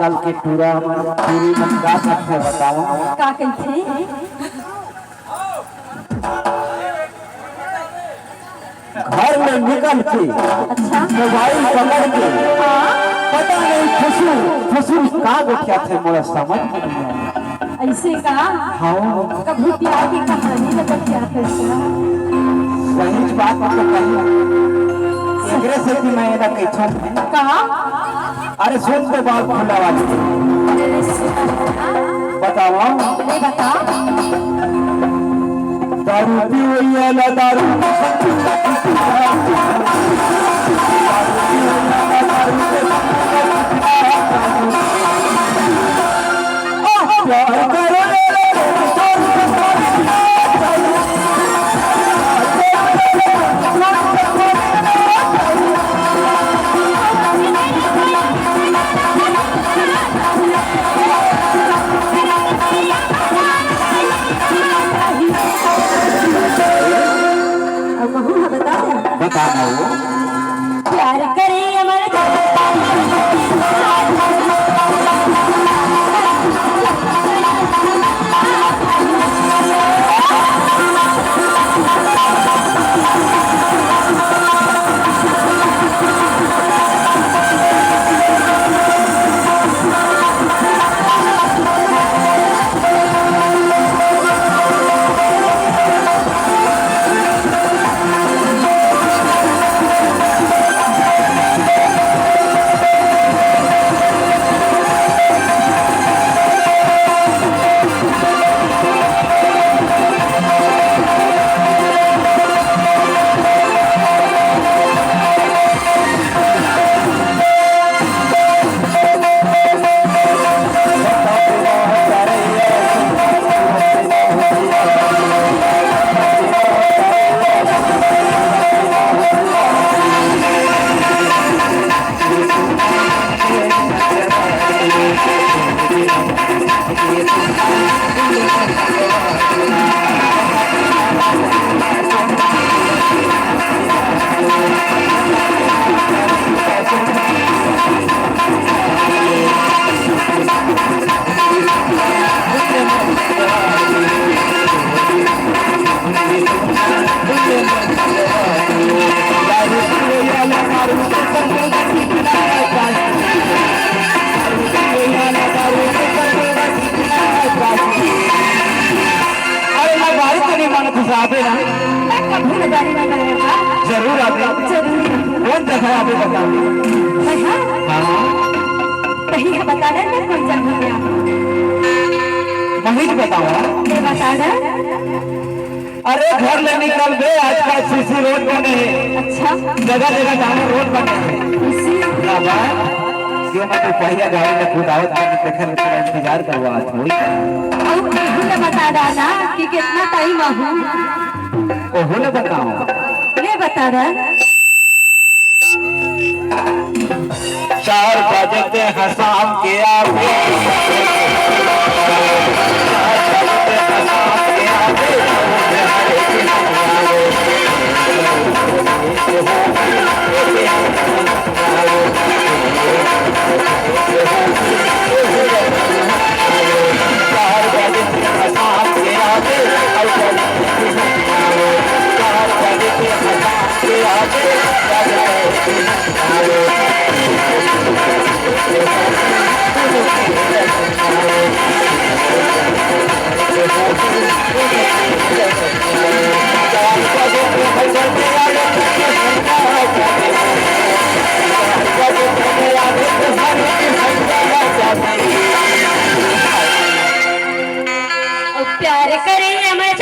आजकल के पूरा पूरी मनका से बताओ का कैसे घर में निकल के अच्छा मोबाइल पकड़ के पता नहीं फसू फसू का गोठिया थे मोरा समझ में नहीं आया। ऐसे का हाँ कभी प्यार की कहानी लगा क्या कैसा सही बात तो कही एकरे से भी मैं ना कहूं कहा अरे सुन तो बात खुला वाली बताओ अरे बता दारू पियो या दारू प्यार करो बताना वो प्यार करे अमर जरूर आते कौन देखा आप बताओ कहीं है बता रहे ना कोई जगह महित बताओ ये बता रहे अरे घर ले निकल बे आजकल सीसी रोड बने अच्छा जगह जगह जाने रोड बने क्यों मैं तो पहिया गाड़ी में खुद आवत में देखे तेरा इंतजार करवा आज होई और तू बता रहा ना कि कितना टाइम आहू ओहो ने बताओ ले बता रहा 4 बजे हैं शाम के आगे प्यार करे अमर